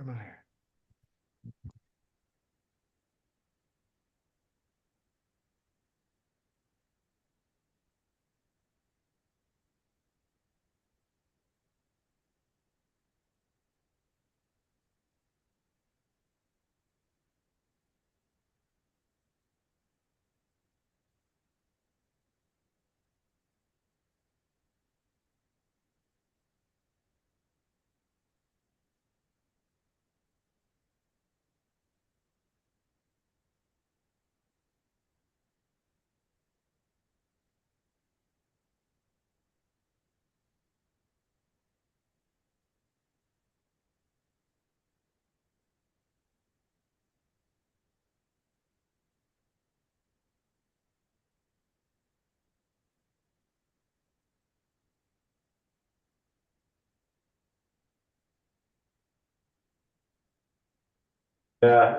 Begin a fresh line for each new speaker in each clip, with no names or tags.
Meyer.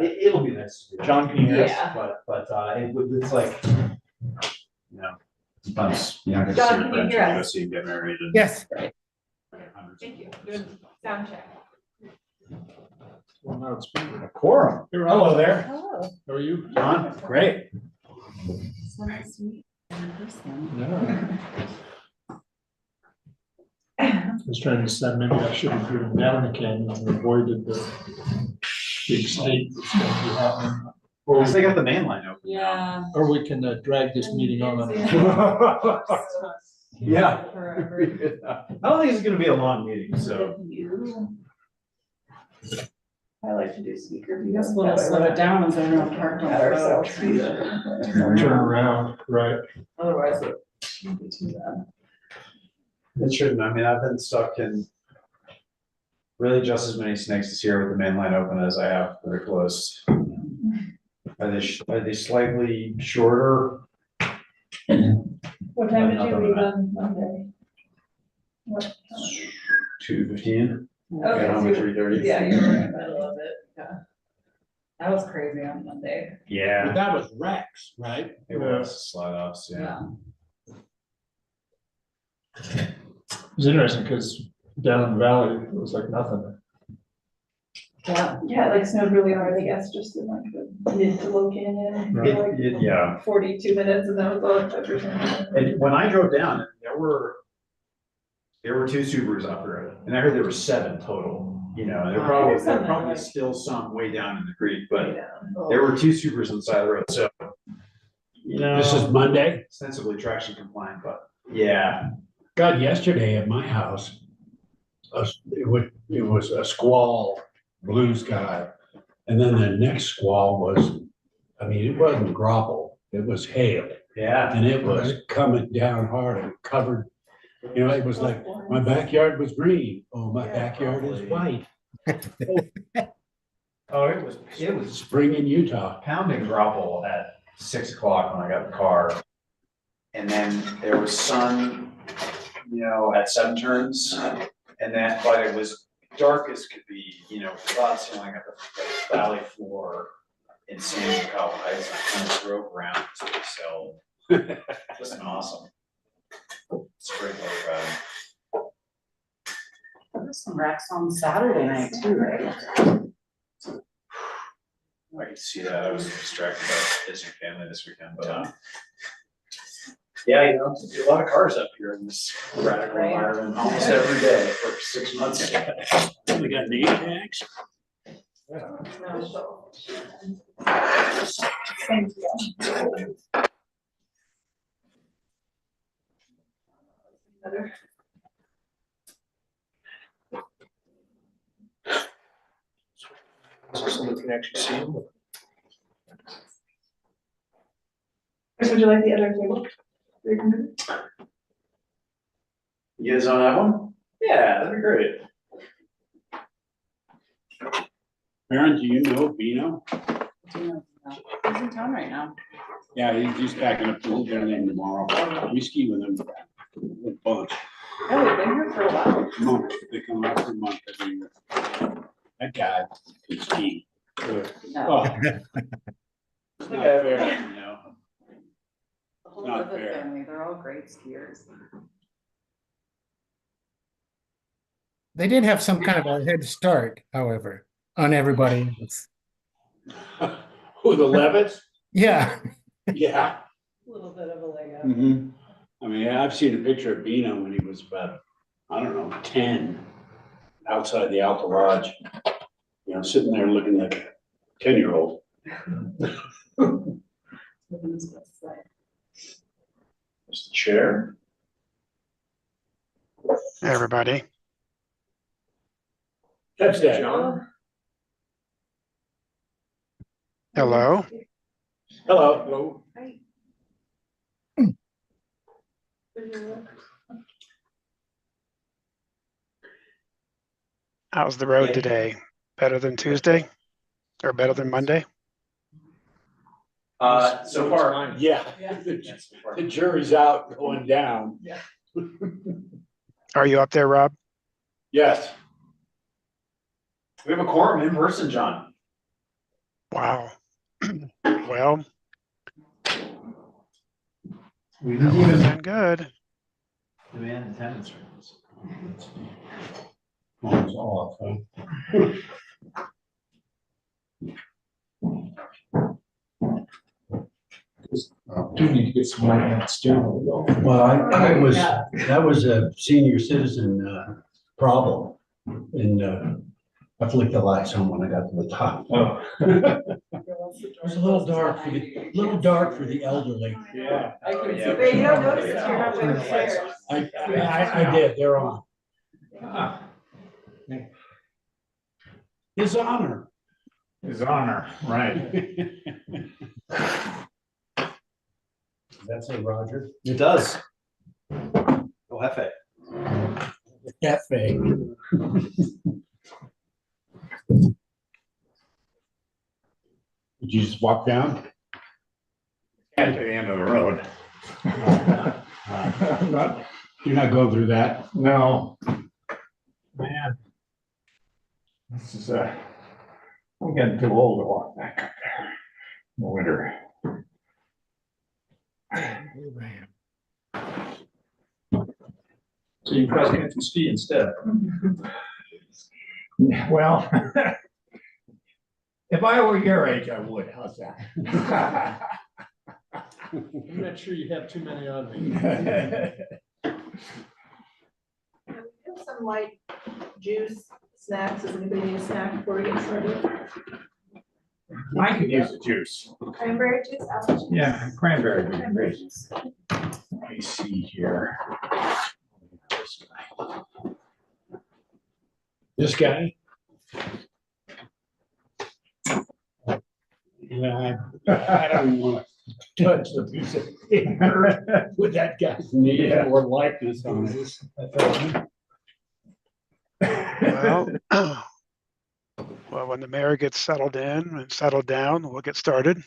It'll be nice.
John, can you hear us?
Yeah.
It's like, you know, sometimes you don't get to
John,
see
can
your
you
friends
hear
when you go
us?
see you get married. And
Yes.
Thank you. Good sound check.
Well, now it's moving.
A quorum.
Hello there.
Hello.
How are you?
John, great.
So nice to meet you in person.
Yeah. I was trying to decide, maybe I should have driven down the canyon and avoided the big snake that's gonna be happening.
Well, they got the main line open.
Yeah.
Or we can drag this meeting on.
Yeah.
Forever.
I don't think it's gonna be a long meeting, so.
You.
I like to do speaker.
You guys will slow it down as I don't park on
Ourselves.
Turn around, right.
Otherwise it shouldn't be too bad.
It shouldn't. I mean, I've been stuck in really just as many snakes this year with the main line open as I have that are closed. Are they slightly shorter?
What time did you
Nothing
leave
like
on Monday? What time?
2:15.
Okay,
Got home
so
at 3:30.
Yeah, you were in the middle of it.
Yeah. That was crazy on Monday.
Yeah,
That was Rex, right?
it was slide offs, yeah.
It was interesting because down in the valley, it was like nothing.
Yeah.
Yeah, it like snowed really hard, I guess, just in like the mid to low canyon. for
Right.
like
Yeah,
42 minutes and that was all it took or something.
and when I drove down, there were two Subarus up the road, and I heard there were 7 total, you know, and there are probably still some way down in the creek, but
Yeah.
there were 2 Subarus on the side of the road, so. You know.
This is Monday.
Sensibly traction compliant, but yeah.
God, yesterday at my house, it was a squall, blue sky. And then the next squall was, I mean, it wasn't graupel, it was hail.
Yeah.
And it was coming down hard and covered, you know, it was like, my backyard was green. Oh, my
Yeah,
backyard is
probably.
white.
Oh, it was
Spring in Utah.
pounding graupel at 6 o'clock when I got the car. And then there was sun, you know, at 7 turns. And then, but it was dark as could be, you know, cloud ceiling at the valley floor in San Diego Heights. I kind of drove around to so just awesome. It's a great way ride.
There was some wrecks on Saturday night too, right?
I could see that. I was distracted by visiting family this weekend, but yeah, you know, a lot of cars up here in this radical
Right.
environment almost every day for 6 months.
We got name tags.
Thank you. Better.
So someone can actually see them.
Chris, would you like the other table? We can move it.
You guys don't have one? Yeah, that'd be great.
Aaron, do you know Bino?
He's in town right now.
Yeah, he's packing up to leave everything tomorrow. We ski with him a bunch.
Oh, we've been here for a while.
Month, they come out for a month every year. That guy can ski.
No.
Oh. It's not fair, you know.
The whole
not
Livet
fair.
family, they're all great skiers.
They did have some kind of a head start, however. on everybody.
Who, the Levitts?
Yeah,
Yeah.
Little bit of a leg up.
Mhm. I mean, I've seen a picture of Bino when he was about, I don't know, 10, outside the Alta Lodge. You know, sitting there looking like a 10-year-old.
There's the chair.
Hey, everybody.
That's that.
Hello.
Hello.
How's the road today? Better than Tuesday or better than Monday?
So far,
Yeah, the jury's out going down.
Are you up there, Rob?
Yes.
we have a quorum in person, John.
Wow. Well,
We
that
didn't
would have
even
been good.
demand attendance rates.
Oh, it's off, huh?
Do need to get some light on the steering wheel.
Well, that was a senior citizen, problem. And, I flicked the lights on when I got to the top.
Oh.
It was a little dark for the elderly.
Yeah.
I can see.
But you don't notice if you're not wearing chairs.
I did, they're on.
Ah,
His honor.
His honor, right.
Does that say Roger?
It does. Go Hefe.
Cafe. Did you just walk down?
At the end of the road. Not,
You're not going through that?
no. Man. This is, I'm getting too old to walk back up there in the winter. So you cross country ski instead? Well, if I were your age, I would. How's that? I'm not sure you have too many on me.
Have some light juice, snacks. Does anybody need a snack before we get started?
I could use a juice.
Cranberry juice, apple juice?
Yeah, cranberry
Cranberry
juice.
juice.
Let me see here.
This guy? Yeah, I don't want to touch the piece of paper with that guy's name or likeness on it.
Well, well, when the mayor gets settled in and settled down, we'll get started.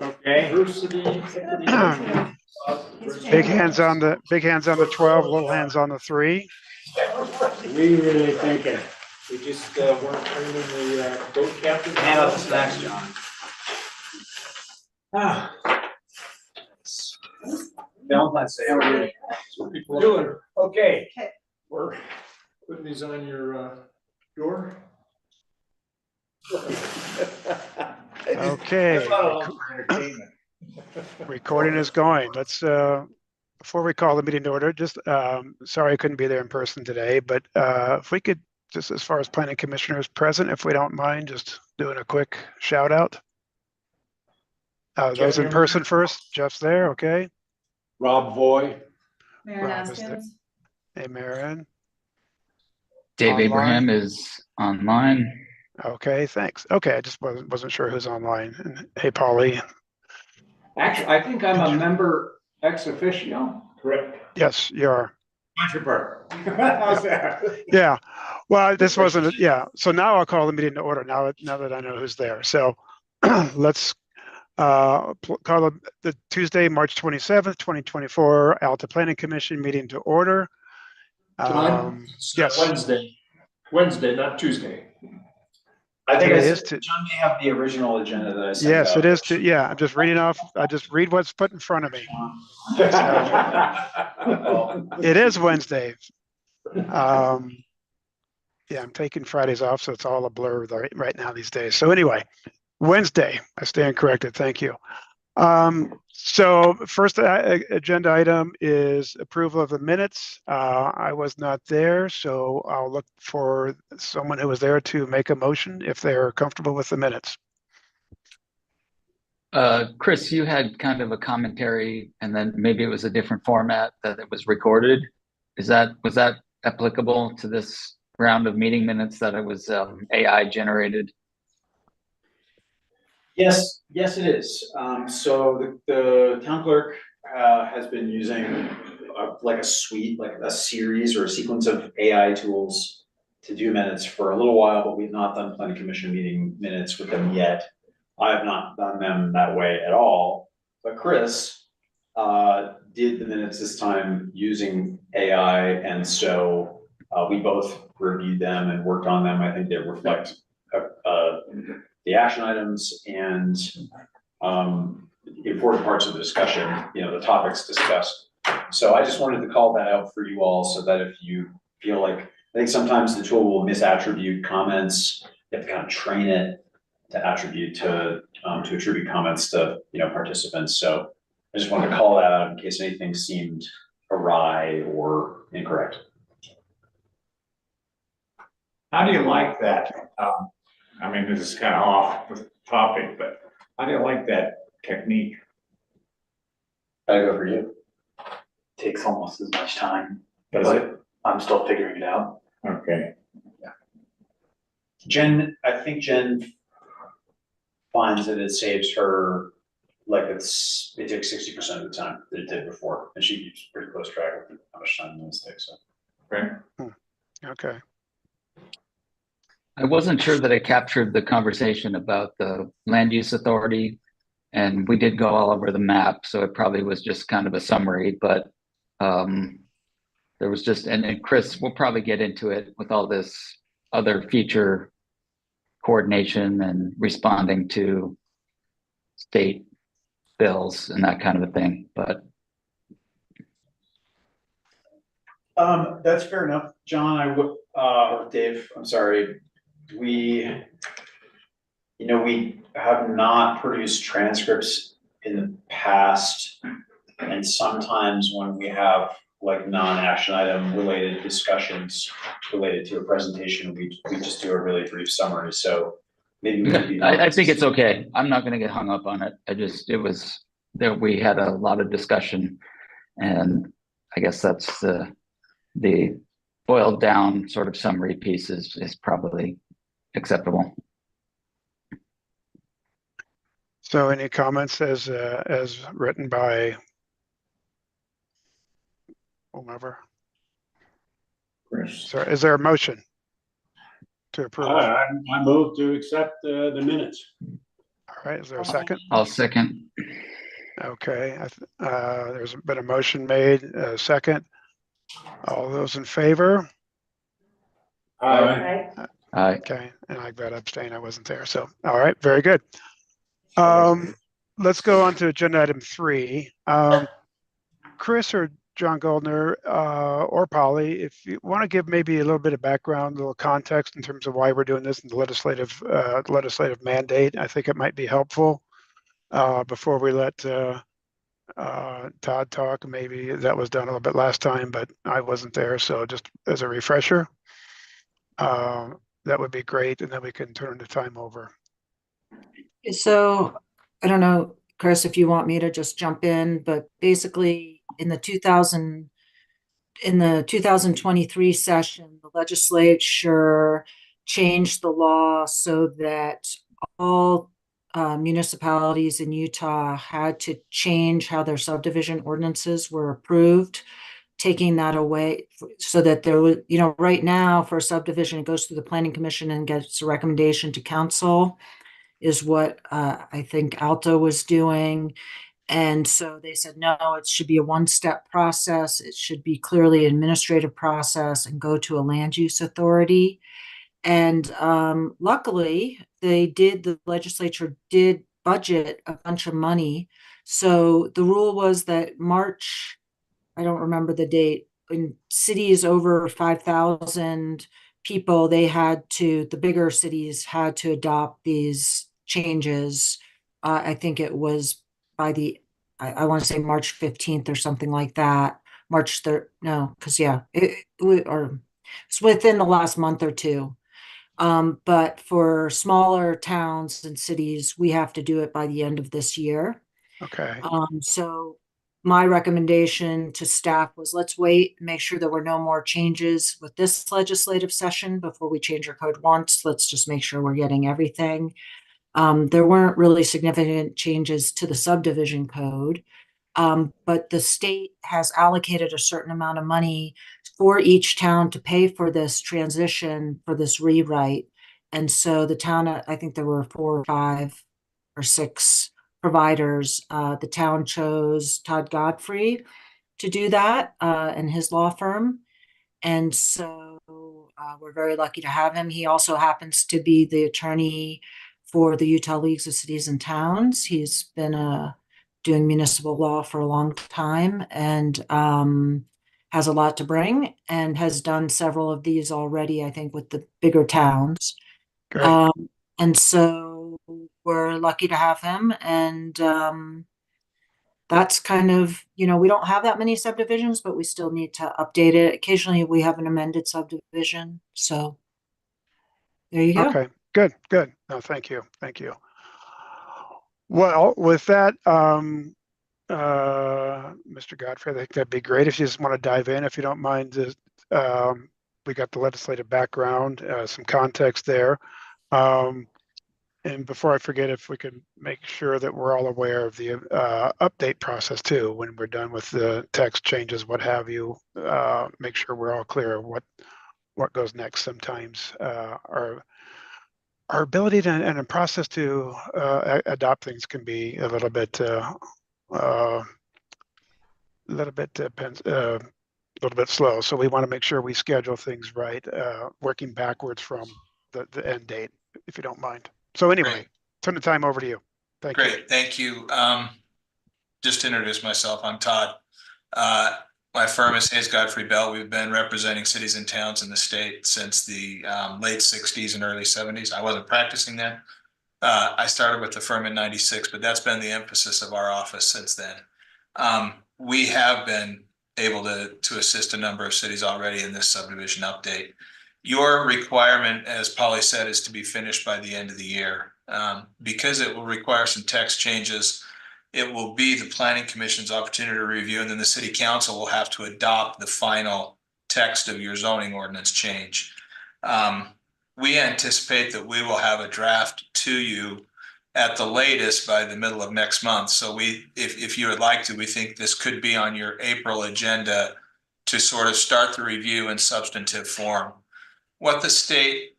Okay.
Big hands on the 12, little hands on the 3.
We really think it.
We just weren't training the boat captain.
Hand out the snacks, John. Valentine's Day. How are you?
We're doing, okay.
Okay.
We're putting these on your door.
Okay.
That's not a lot for entertainment.
Recording is going. Let's, before we call the meeting to order, just, sorry I couldn't be there in person today, but if we could, just as far as planning commissioners present, if we don't mind, just doing a quick shout out. Those in person first, Jeff's there, okay?
Rob Voy.
Maren
Rob is there.
Askins.
Hey, Maren.
Dave
Online?
Abraham is online.
Okay, thanks. Okay, I just wasn't sure who's online. And hey, Polly.
Actually, I think I'm a member ex officio.
Correct.
Yes, you are.
Entrepreneur. How's that?
Yeah. Well, this wasn't, yeah. So now I'll call the meeting to order now that I know who's there. So let's call the Tuesday, March 27th, 2024 Alta Planning Commission meeting to order. Yes.
Wednesday, not Tuesday.
I think
Today is
John may have the original agenda that I sent
Yes,
out.
it is. Yeah, I'm just reading off. I just read what's put in front of me. It is Wednesday. Yeah, I'm taking Fridays off, so it's all a blur right now these days. So anyway, Wednesday, I stand corrected. Thank you. So first agenda item is approval of the minutes. I was not there, so I'll look for someone who was there to make a motion if they're comfortable with the minutes.
Chris, you had kind of a commentary and then maybe it was a different format that it was recorded. Was that applicable to this round of meeting minutes that it was AI generated?
Yes, yes, it is. So the town clerk has been using like a suite, like a series or a sequence of AI tools to do minutes for a little while, but we've not done planning commission meeting minutes with them yet. I have not done them that way at all, but Chris did the minutes this time using AI, and so we both reviewed them and worked on them. I think they reflect the action items and important parts of the discussion, the topics discussed. So I just wanted to call that out for you all so that if you feel like, I think sometimes the tool will misattribute comments. You have to kind of train it to attribute to attribute comments to participants. So I just wanted to call that out in case anything seemed awry or incorrect.
How do you like that? I mean, this is kind of off the topic, but how do you like that technique?
I go for you.
Takes almost as much time,
Does
but
it?
I'm still figuring it out.
Okay.
I think Jen finds that it saves her, like it takes 60% of the time that it did before, and she keeps pretty close track of how much time those take. So.
Right.
Okay.
I wasn't sure that it captured the conversation about the land use authority, and we did go all over the map, so it probably was just kind of a summary, but there was just, and Chris, we'll probably get into it with all this other feature coordination and responding to state bills and that kind of a thing, but
That's fair enough, John. I would, or Dave, I'm sorry. We have not produced transcripts in the past. And sometimes when we have like non-action item related discussions related to a presentation, we just do a really brief summary. So maybe we could be.
I think it's okay. I'm not gonna get hung up on it. It was that we had a lot of discussion, and I guess that's the boiled down sort of summary piece is probably acceptable.
So any comments as written by whomever?
Chris.
So is there a motion to approve?
I move to accept the minutes.
All right, is there a second?
I'll second.
Okay, there's been a motion made, a second. All those in favor?
Right?
Okay, and I vote abstain, I wasn't there, so, all right, very good. Let's go on to agenda item 3. Chris or John Goldner, or Polly, if you want to give maybe a little bit of background, a little context in terms of why we're doing this in the legislative mandate, I think it might be helpful before we let Todd talk. Maybe that was done a little bit last time, but I wasn't there, so just as a refresher, that would be great, and then we can turn the time over.
So I don't know, Chris, if you want me to just jump in, but basically in the 2023 session, the legislature changed the law so that all municipalities in Utah had to change how their subdivision ordinances were approved, taking that away so that there was, right now for a subdivision, it goes through the planning commission and gets a recommendation to council, is what I think Alta was doing. And so they said, no, it should be a one-step process. It should be clearly an administrative process and go to a land use authority. And luckily, the legislature did budget a bunch of money. So the rule was that March, I don't remember the date, in cities over 5,000 people, the bigger cities had to adopt these changes. I think it was by I want to say March 15th or something like that. March 3rd, no, because yeah, or it's within the last month or two. But for smaller towns and cities, we have to do it by the end of this year.
Okay,
So my recommendation to staff was let's wait, make sure there were no more changes with this legislative session before we change our code once. Let's just make sure we're getting everything. There weren't really significant changes to the subdivision code. But the state has allocated a certain amount of money for each town to pay for this transition, for this rewrite. And so the town, I think there were 4 or 5 or 6 providers. The town chose Todd Godfrey to do that, and his law firm. And so we're very lucky to have him. He also happens to be the attorney for the Utah Leagues of Cities and Towns. He's been doing municipal law for a long time, and has a lot to bring, and has done several of these already, I think, with the bigger towns.
great.
And so we're lucky to have him. And that's kind of, we don't have that many subdivisions, but we still need to update it. Occasionally we have an amended subdivision. So there you go.
Okay, good, good. No, thank you, thank you. Well, with that, Mr. Godfrey, I think that'd be great if you just want to dive in, if you don't mind. We got the legislative background, some context there. And before I forget, if we could make sure that we're all aware of the update process too, when we're done with the text changes, what have you, make sure we're all clear of what goes next. Sometimes our ability to and a process to adopt things can be a little bit slow. So we want to make sure we schedule things right, working backwards from the end date, if you don't mind. So anyway,
Great.
turn the time over to you. Thank you.
Great, thank you. Just to introduce myself, I'm Todd. My firm is Hayes Godfrey Bell. We've been representing cities and towns in the state since the late 60s and early 70s. I wasn't practicing then. I started with the firm in 96, but that's been the emphasis of our office since then. We have been able to assist a number of cities already in this subdivision update. Your requirement, as Polly said, is to be finished by the end of the year. Because it will require some text changes, it will be the Planning Commission's opportunity to review, and then the City Council will have to adopt the final text of your zoning ordinance change. We anticipate that we will have a draft to you at the latest by the middle of next month. So if you would like to, we think this could be on your April agenda to sort of start the review in substantive form. What the state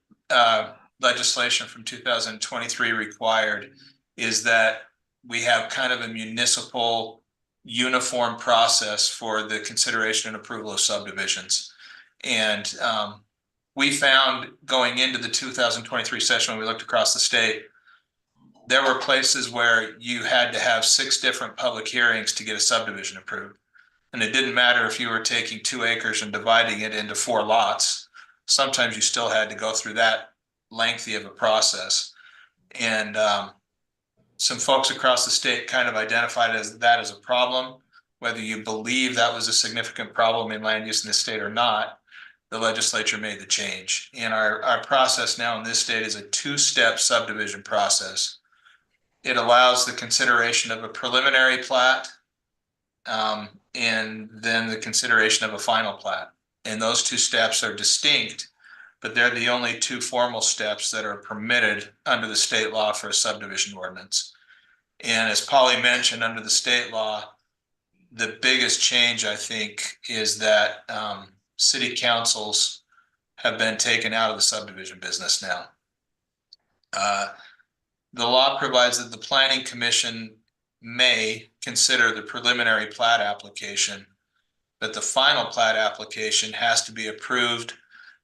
legislation from 2023 required is that we have kind of a municipal uniform process for the consideration and approval of subdivisions. And we found going into the 2023 session, when we looked across the state, there were places where you had to have 6 different public hearings to get a subdivision approved. And it didn't matter if you were taking 2 acres and dividing it into 4 lots. Sometimes you still had to go through that lengthy of a process. And some folks across the state kind of identified that as a problem. Whether you believe that was a significant problem in land use in the state or not, the legislature made the change. And our process now in this state is a 2-step subdivision process. It allows the consideration of a preliminary plat, and then the consideration of a final plat. And those 2 steps are distinct, but they're the only 2 formal steps that are permitted under the state law for a subdivision ordinance. And as Polly mentioned, under the state law, the biggest change, I think, is that city councils have been taken out of the subdivision business now. The law provides that the Planning Commission may consider the preliminary plat application, but the final plat application has to be approved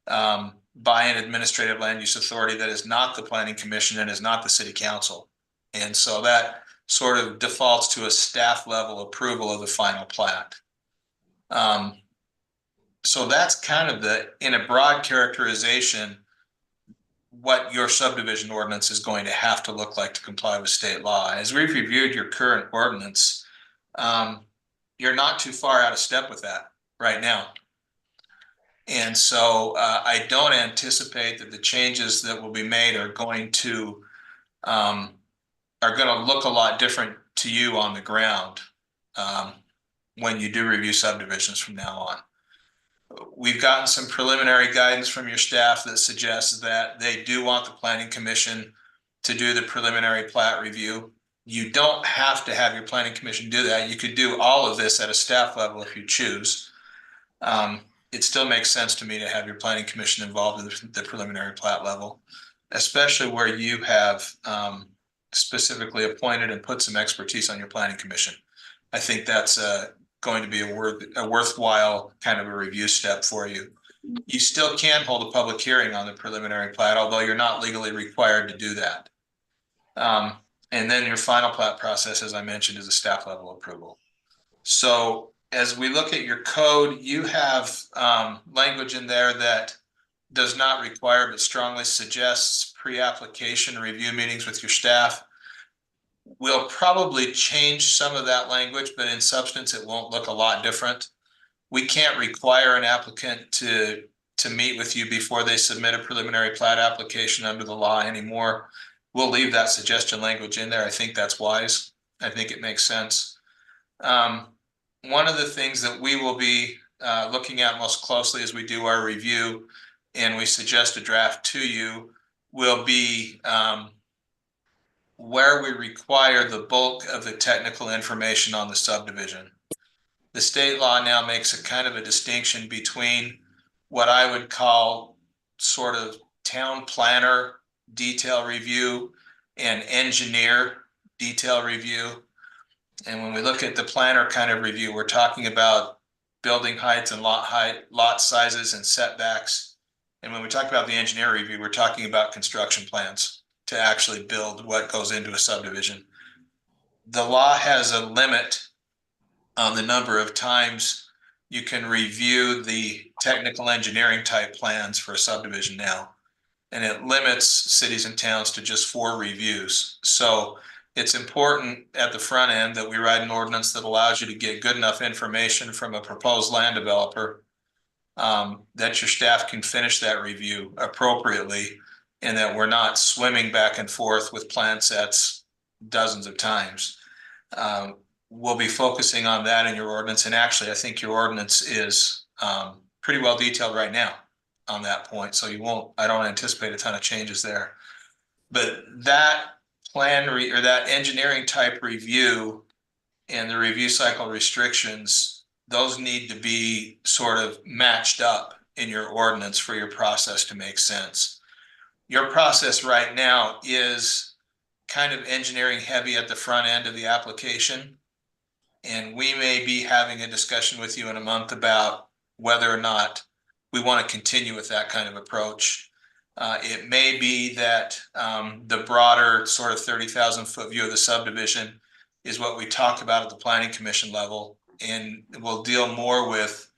by an administrative land use authority that is not the Planning Commission and is not the City Council. And so that sort of defaults to a staff level approval of the final plat. So that's kind of in a broad characterization, what your subdivision ordinance is going to have to look like to comply with state law. As we've reviewed your current ordinance, you're not too far out of step with that right now. And so I don't anticipate that the changes that will be made are going to look a lot different to you on the ground when you do review subdivisions from now on. We've gotten some preliminary guidance from your staff that suggests that they do want the Planning Commission to do the preliminary plat review. You don't have to have your Planning Commission do that. You could do all of this at a staff level if you choose. It still makes sense to me to have your Planning Commission involved in the preliminary plat level, especially where you have specifically appointed and put some expertise on your Planning Commission. I think that's going to be a worthwhile kind of a review step for you. You still can hold a public hearing on the preliminary plat, although you're not legally required to do that. And then your final plat process, as I mentioned, is a staff level approval. So as we look at your code, you have language in there that does not require but strongly suggests pre-application review meetings with your staff. We'll probably change some of that language, but in substance, it won't look a lot different. We can't require an applicant to meet with you before they submit a preliminary plat application under the law anymore. We'll leave that suggestion language in there. I think that's wise. I think it makes sense. One of the things that we will be looking at most closely as we do our review, and we suggest a draft to you, will be where we require the bulk of the technical information on the subdivision. The state law now makes a kind of a distinction between what I would call sort of town planner detail review and engineer detail review. And when we look at the planner kind of review, we're talking about building heights and lot sizes and setbacks. And when we talk about the engineer review, we're talking about construction plans to actually build what goes into a subdivision. The law has a limit on the number of times you can review the technical engineering type plans for a subdivision now. And it limits cities and towns to just 4 reviews. So it's important at the front end that we write an ordinance that allows you to get good enough information from a proposed land developer that your staff can finish that review appropriately, and that we're not swimming back and forth with plan sets dozens of times. We'll be focusing on that in your ordinance. And actually, I think your ordinance is pretty well detailed right now on that point. So I don't anticipate a ton of changes there. But that or that engineering type review and the review cycle restrictions, those need to be sort of matched up in your ordinance for your process to make sense. Your process right now is kind of engineering heavy at the front end of the application. And we may be having a discussion with you in a month about whether or not we want to continue with that kind of approach. It may be that the broader sort of 30,000 foot view of the subdivision is what we talk about at the Planning Commission level. And we'll deal more with,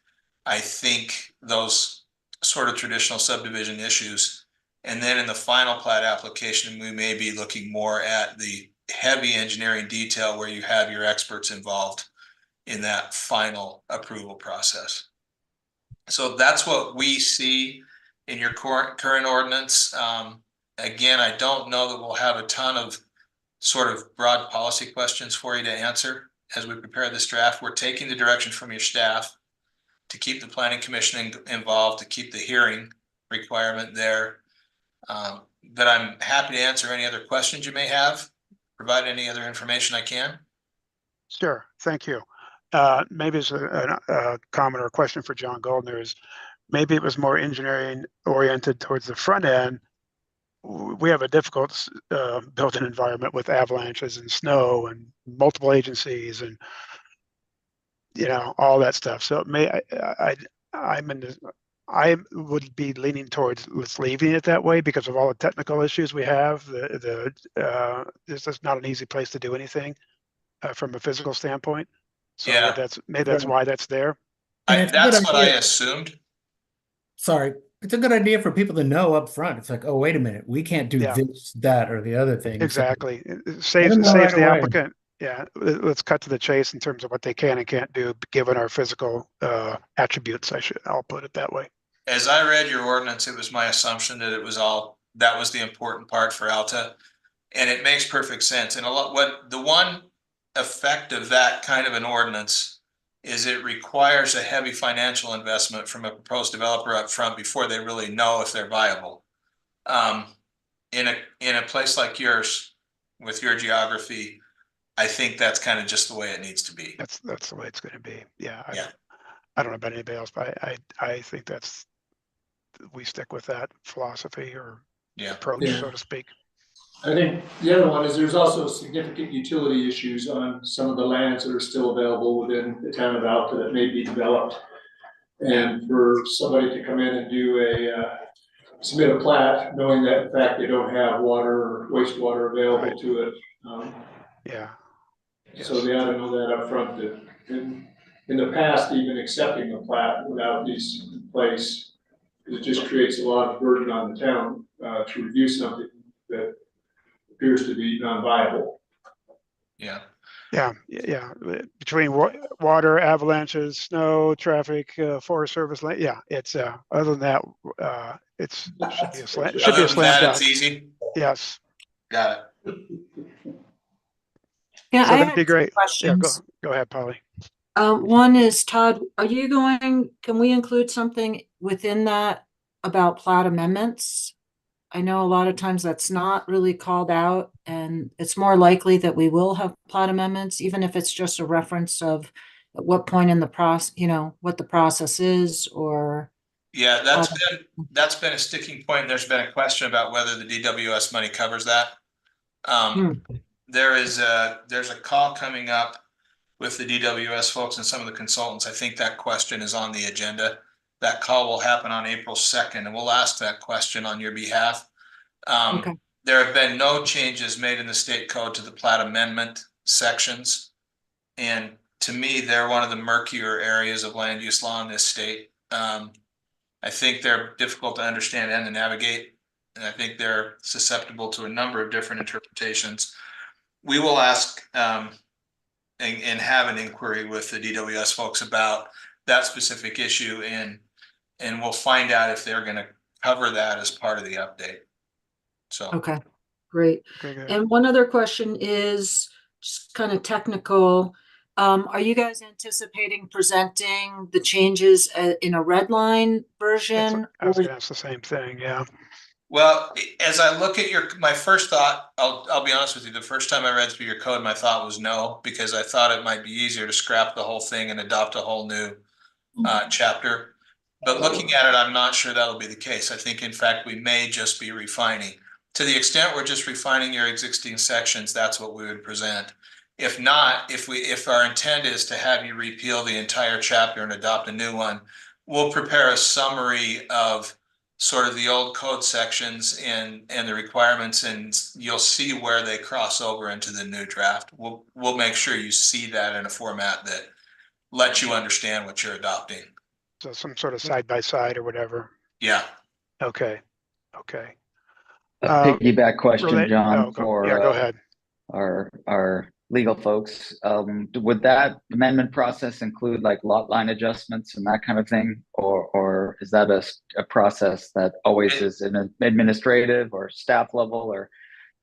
I think, those sort of traditional subdivision issues. And then in the final plat application, we may be looking more at the heavy engineering detail where you have your experts involved in that final approval process. So that's what we see in your current ordinance. Again, I don't know that we'll have a ton of sort of broad policy questions for you to answer as we prepare this draft. We're taking the direction from your staff to keep the Planning Commission involved, to keep the hearing requirement there. But I'm happy to answer any other questions you may have, provide any other information I can.
Sure, thank you. Maybe it's a comment or a question for John Goldner is maybe it was more engineering oriented towards the front end. We have a difficult built-in environment with avalanches and snow and multiple agencies and all that stuff. So it may I would be leaning towards let's leaving it that way because of all the technical issues we have. This is not an easy place to do anything from a physical standpoint. So
Yeah.
maybe that's why that's there.
And it's a good
That's what I
idea.
assumed.
Sorry, it's a good idea for people to know up front. It's like, oh, wait a minute, we can't do
Yeah.
this, that, or the other thing. So
Exactly. It
let
saves,
them
it
know
saves
right
the
away.
applicant. Yeah, let's cut to the chase in terms of what they can and can't do, given our physical attributes. I'll put it that way.
As I read your ordinance, it was my assumption that that was the important part for Alta. And it makes perfect sense. And the one effect of that kind of an ordinance is it requires a heavy financial investment from a proposed developer up front before they really know if they're viable. In a place like yours, with your geography, I think that's kind of just the way it needs to be.
That's the way it's going to be. Yeah.
Yeah.
I don't know about anybody else, but I think we stick with that philosophy or approach,
Yeah.
so to speak.
I think the other one is there's also significant utility issues on some of the lands that are still available within the town of Alta that may be developed. And for somebody to come in and submit a plat, knowing that in fact they don't have water or wastewater available to it.
Yeah.
So they ought to know that up front. That in the past, even accepting the plat without these in place, it just creates a lot of burden on the town to review something that appears to be non-viable.
Yeah.
Yeah. Between water, avalanches, snow, traffic, Forest Service, yeah, it's other than that, it should be a slam
It's
dunk.
easy.
Yes.
Got it.
Yeah,
So
I
that'd
have
be great.
questions.
Yeah, go ahead, Polly.
One is, Todd, can we include something within that about plat amendments? I know a lot of times that's not really called out, and it's more likely that we will have plat amendments, even if it's just a reference of at what point in the process, what the process is, or.
Yeah, that's been a sticking point. There's been a question about whether the DWS money covers that. There's a call coming up with the DWS folks and some of the consultants. I think that question is on the agenda. That call will happen on April 2nd, and we'll ask that question on your behalf.
Okay.
There have been no changes made in the state code to the plat amendment sections. And to me, they're one of the murkier areas of land use law in this state. I think they're difficult to understand and to navigate. And I think they're susceptible to a number of different interpretations. We will ask and have an inquiry with the DWS folks about that specific issue, and we'll find out if they're going to cover that as part of the update. So
Okay, great.
Okay,
And one other question is just kind of technical. Are you guys anticipating presenting the changes in a red line version?
I was going to ask the same thing. Yeah.
well, as I look at my first thought, I'll be honest with you, the first time I read through your code, my thought was no, because I thought it might be easier to scrap the whole thing and adopt a whole new chapter. But looking at it, I'm not sure that'll be the case. I think, in fact, we may just be refining. To the extent we're just refining your existing sections, that's what we would present. If not, if our intent is to have you repeal the entire chapter and adopt a new one, we'll prepare a summary of sort of the old code sections and the requirements, and you'll see where they cross over into the new draft. We'll make sure you see that in a format that lets you understand what you're adopting.
So some sort of side by side or whatever.
Yeah.
Okay.
A piggyback question, John,
go ahead.
Our legal folks. Would that amendment process include like lot line adjustments and that kind of thing? Or is that a process that always is in an administrative or staff level, or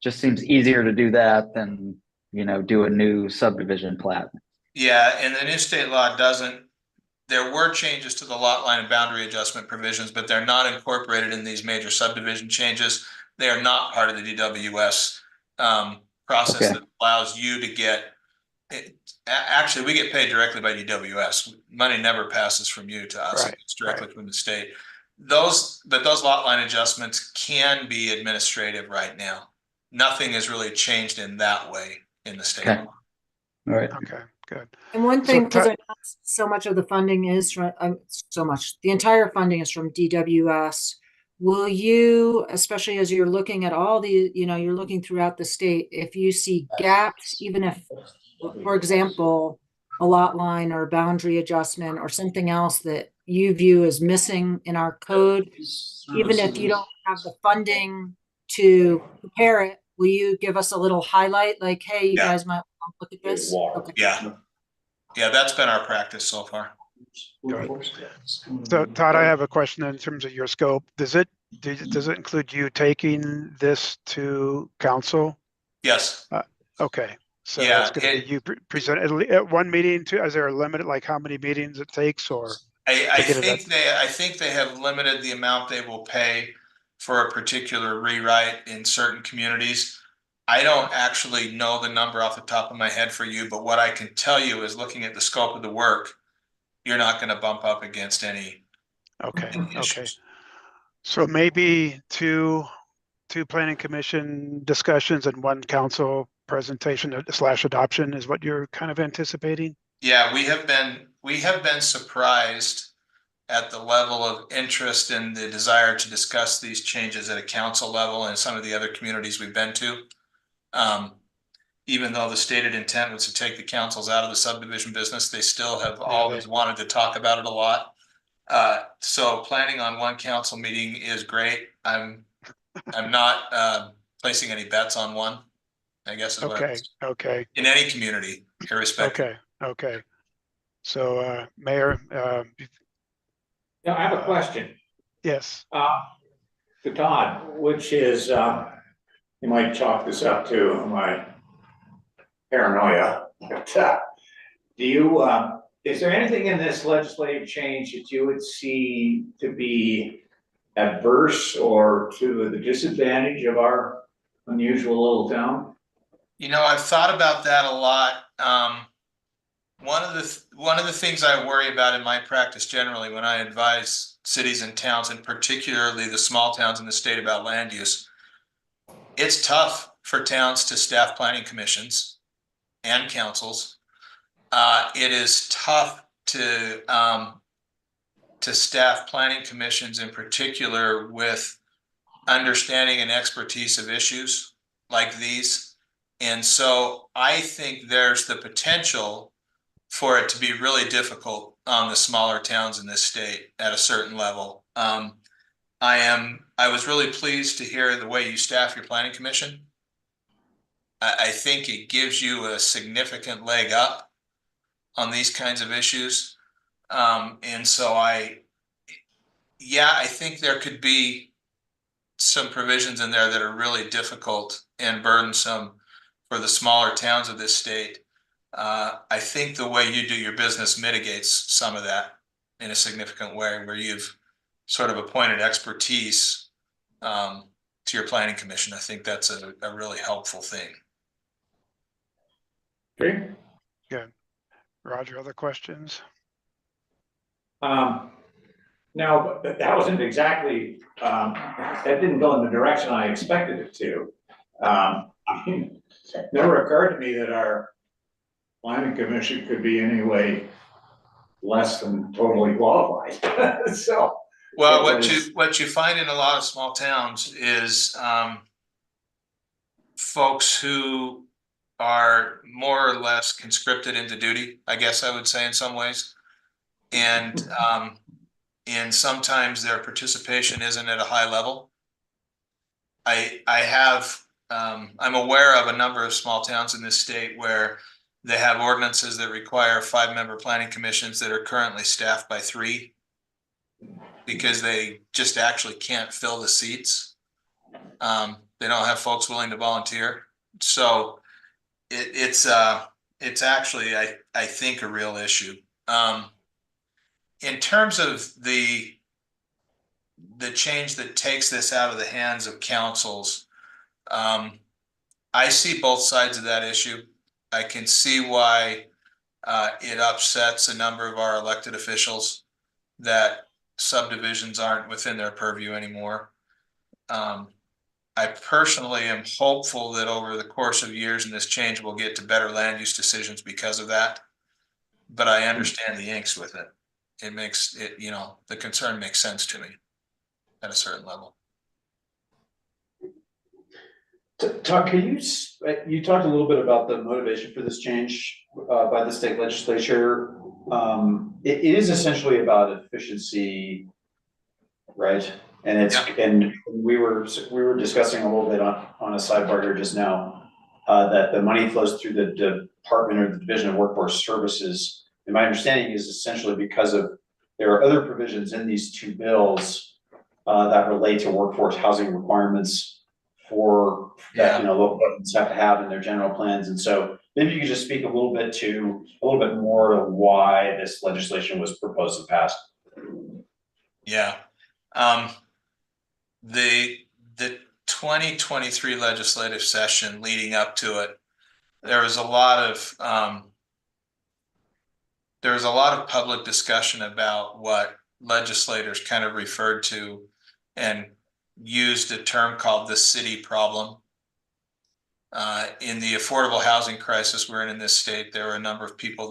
just seems easier to do that than, do a new subdivision plat?
Yeah, and the new state law doesn't. There were changes to the lot line and boundary adjustment provisions, but they're not incorporated in these major subdivision changes. They are not part of the DWS process that allows you to get it. Actually, we get paid directly by DWS. Money never passes from you to us. Right, it's directly from the state. Those lot line adjustments can be administrative right now. Nothing has really changed in that way in the state law.
All right.
Okay, good.
And one thing, because I know so much of the funding is from, the entire funding is from DWS. Will you, especially as you're looking at all the, you're looking throughout the state, if you see gaps, even if, for example, a lot line or a boundary adjustment or something else that you view as missing in our code, even if you don't have the funding to prepare it, will you give us a little highlight, like, hey, you
Yeah.
guys might want to look at this? Okay.
Yeah, that's been our practice so far.
So Todd, I have a question in terms of your scope. Does it include you taking this to council?
Yes.
Okay, so
Yeah,
it's gonna be you present at one meeting to, is there a limit, like how many meetings it takes, or?
I
to get it
think they have limited the amount they will pay for a particular rewrite in certain communities. I don't actually know the number off the top of my head for you, but what I can tell you is, looking at the scope of the work, you're not going to bump up against any issues.
So maybe two planning commission discussions and one council presentation / adoption is what you're kind of anticipating?
Yeah, we have been surprised at the level of interest and the desire to discuss these changes at a council level and some of the other communities we've been to. Even though the stated intent was to take the councils out of the subdivision business, they still have always wanted to talk about it a lot. So planning on one council meeting is great. I'm not placing any bets on one, I guess is what
Okay.
in any community, irrespective.
Okay. So, Mayor,
Now, I have a question.
yes.
To Todd, which is, you might chalk this up to my paranoia, but, do you, is there anything in this legislative change that you would see to be adverse or to the disadvantage of our unusual little town?
You know, I've thought about that a lot. One of the things I worry about in my practice generally when I advise cities and towns, and particularly the small towns in the state, about land use, it's tough for towns to staff planning commissions and councils. It is tough to staff planning commissions in particular with understanding and expertise of issues like these. And so I think there's the potential for it to be really difficult on the smaller towns in this state at a certain level. I was really pleased to hear the way you staff your planning commission. I think it gives you a significant leg up on these kinds of issues. And so I think there could be some provisions in there that are really difficult and burdensome for the smaller towns of this state. I think the way you do your business mitigates some of that in a significant way, where you've sort of appointed expertise to your planning commission. I think that's a really helpful thing.
Okay.
Good. Roger, other questions?
Now, that wasn't exactly, that didn't go in the direction I expected it to. I mean, it never occurred to me that our planning commission could be any way less than totally qualified. So.
Well, what you find in a lot of small towns is folks who are more or less conscripted into duty, I guess I would say in some ways. And sometimes their participation isn't at a high level. I'm aware of a number of small towns in this state where they have ordinances that require 5-member planning commissions that are currently staffed by 3 because they just actually can't fill the seats. They don't have folks willing to volunteer. So it's actually, I think, a real issue. In terms of the change that takes this out of the hands of councils, I see both sides of that issue. I can see why it upsets a number of our elected officials that subdivisions aren't within their purview anymore. I personally am hopeful that over the course of years and this change will get to better land use decisions because of that. But I understand the angst with it. It makes it, the concern makes sense to me at a certain level.
Todd, you talked a little bit about the motivation for this change by the state legislature. It is essentially about efficiency, right? And and we were discussing a little bit on a sidebar here just now, that the money flows through the Department or the Division of Workforce Services. And my understanding is essentially because there are other provisions in these two bills that relate to workforce housing requirements for that, local governments have to have in their general plans. And so maybe you could just speak a little bit more to why this legislation was proposed and passed.
Yeah. The 2023 legislative session leading up to it, there was a lot of public discussion about what legislators kind of referred to and used a term called the city problem. In the affordable housing crisis we're in this state, there were a number of people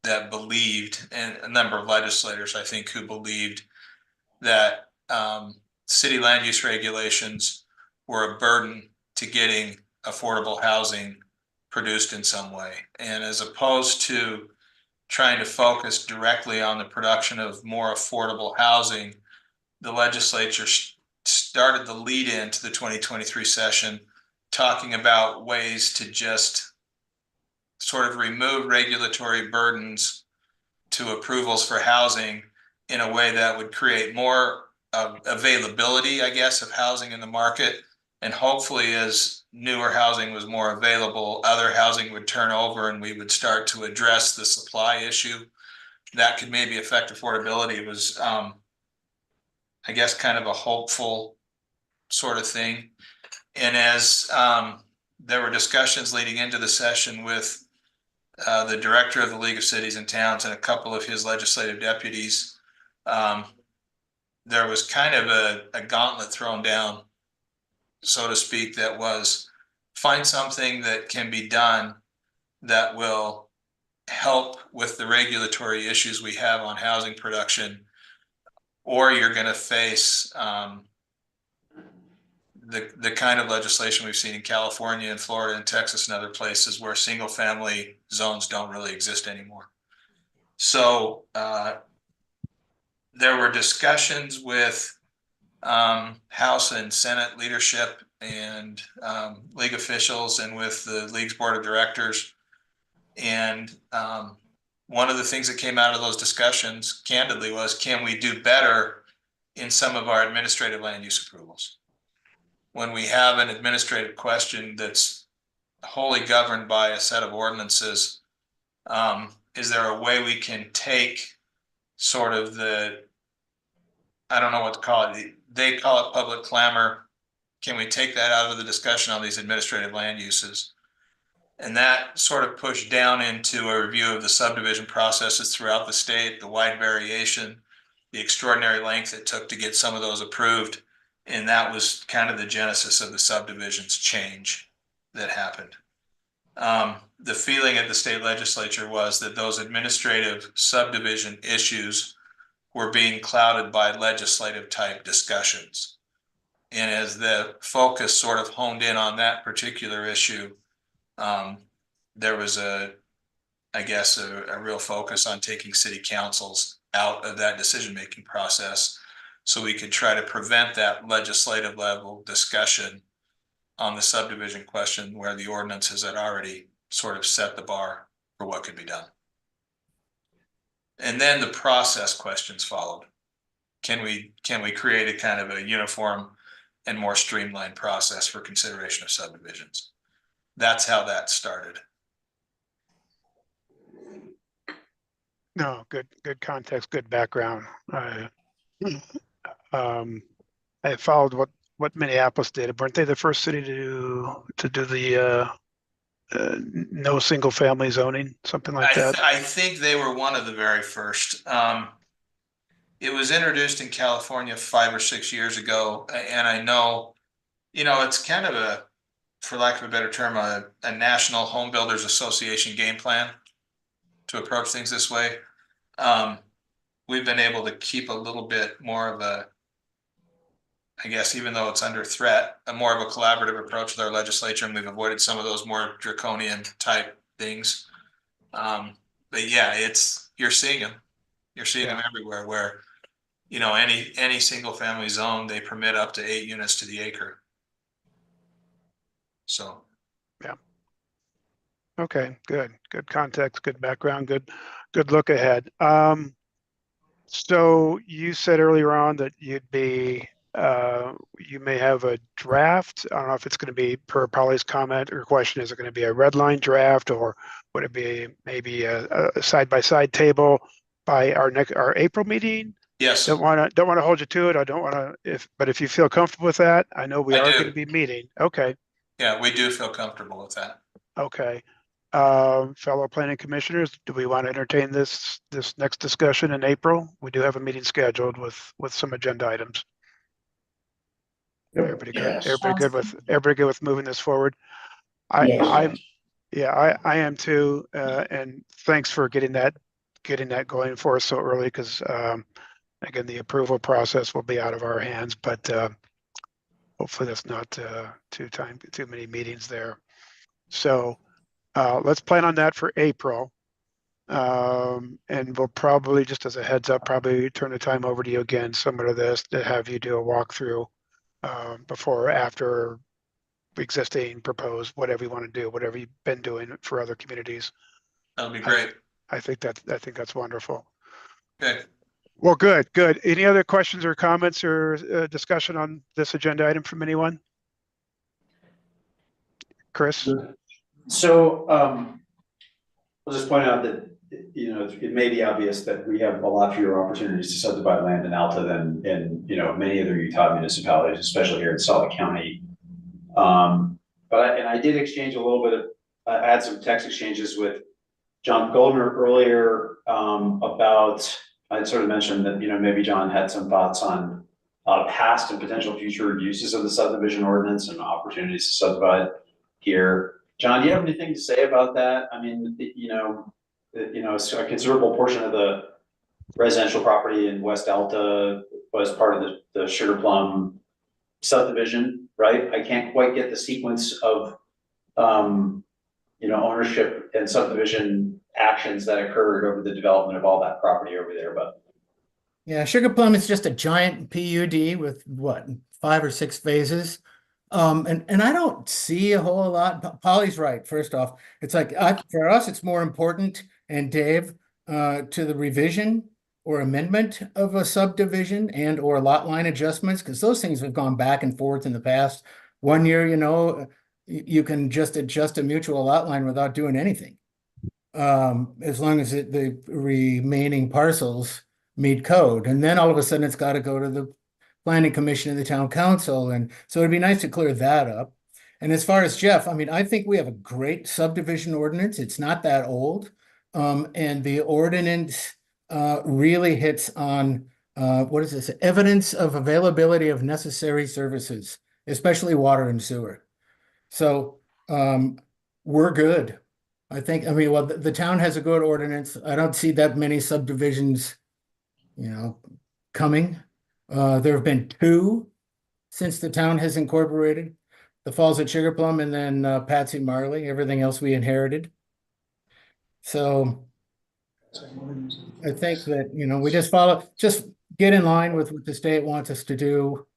that believed, and a number of legislators, I think, who believed that city land use regulations were a burden to getting affordable housing produced in some way. And as opposed to trying to focus directly on the production of more affordable housing, the legislature started the lead in to the 2023 session talking about ways to just sort of remove regulatory burdens to approvals for housing in a way that would create more availability, I guess, of housing in the market. And hopefully as newer housing was more available, other housing would turn over and we would start to address the supply issue that could maybe affect affordability. It was, I guess, kind of a hopeful sort of thing. And as there were discussions leading into the session with the director of the League of Cities and Towns and a couple of his legislative deputies, there was kind of a gauntlet thrown down, so to speak, that was find something that can be done that will help with the regulatory issues we have on housing production, or you're going to face the kind of legislation we've seen in California and Florida and Texas and other places where single family zones don't really exist anymore. So there were discussions with House and Senate leadership and league officials and with the league's board of directors. And one of the things that came out of those discussions, candidly, was can we do better in some of our administrative land use approvals? When we have an administrative question that's wholly governed by a set of ordinances, is there a way we can take sort of I don't know what to call it, they call it public clamor. Can we take that out of the discussion on these administrative land uses? And that sort of pushed down into a review of the subdivision processes throughout the state, the wide variation, the extraordinary length it took to get some of those approved. And that was kind of the genesis of the subdivisions change that happened. The feeling at the state legislature was that those administrative subdivision issues were being clouded by legislative type discussions. And as the focus sort of honed in on that particular issue, there was I guess a real focus on taking city councils out of that decision-making process so we could try to prevent that legislative level discussion on the subdivision question where the ordinances had already sort of set the bar for what could be done. And then the process questions followed. Can we create a kind of a uniform and more streamlined process for consideration of subdivisions? That's how that started.
No, good context, good background. I followed what Minneapolis did. Weren't they the first city to do the no single family zoning, something like that?
I think they were one of the very first. It was introduced in California 5 or 6 years ago, and I know, it's kind of for lack of a better term, a National Home Builders Association game plan to approach things this way. We've been able to keep a little bit more of I guess, even though it's under threat, a more of a collaborative approach with our legislature, and we've avoided some of those more draconian type things. But yeah, you're seeing them. You're seeing them everywhere where, any single family zone, they permit up to 8 units to the acre. So.
Yeah. Okay, good context, good background, good look ahead. So you said earlier on that you may have a draft. I don't know if it's going to be per Polly's comment or question. Is it going to be a red line draft, or would it be maybe a side-by-side table by our April meeting?
Yes.
Don't want to hold you to it. I don't want to, but if you feel comfortable with that, I know we
I
are
do.
going to be meeting. Okay.
Yeah, we do feel comfortable with that.
Okay. Fellow planning commissioners, do we want to entertain this next discussion in April? We do have a meeting scheduled with some agenda items. Everybody good?
Yes.
Everybody good with moving this forward?
Yes.
I am too. And thanks for getting that going for us so early, because again, the approval process will be out of our hands, but hopefully that's not too many meetings there. So let's plan on that for April. And we'll probably, just as a heads up, probably turn the time over to you again, similar to this, to have you do a walkthrough before or after existing, proposed, whatever you want to do, whatever you've been doing for other communities.
That'll be great.
I think that's wonderful.
Okay.
Well, good. Any other questions or comments or discussion on this agenda item from anyone? Chris?
So, I'll just point out that, it may be obvious that we have a lot fewer opportunities to subdivide land in Alta than in, many other Utah municipalities, especially here in Salt Lake County. But I did exchange a little bit of, I had some text exchanges with John Goldner earlier, about, I'd sort of mentioned that, maybe John had some thoughts on past and potential future uses of the subdivision ordinance and opportunities to subdivide here. John, do you have anything to say about that? I mean, a considerable portion of the residential property in West Alta was part of the Sugar Plum subdivision, right? I can't quite get the sequence of, ownership and subdivision actions that occurred over the development of all that property over there, but.
Yeah, Sugar Plum is just a giant PUD with what, 5 or 6 phases. And I don't see a whole lot. Polly's right. First off, it's like for us, it's more important, and Dave, to the revision or amendment of a subdivision and or lot line adjustments, because those things have gone back and forth in the past. One year, you can just adjust a mutual lot line without doing anything, as long as the remaining parcels meet code, and then all of a sudden it's got to go to the planning commission and the town council. And so it'd be nice to clear that up. And as far as Jeff, I mean, I think we have a great subdivision ordinance. It's not that old. And the ordinance really hits on, what is this? Evidence of availability of necessary services, especially water and sewer. So we're good. I mean, well, the town has a good ordinance. I don't see that many subdivisions, coming. There have been 2 since the town has incorporated, the Falls at Sugar Plum and then Patsy Marley. Everything else we inherited. So I think that, we just get in line with what the state wants us to do,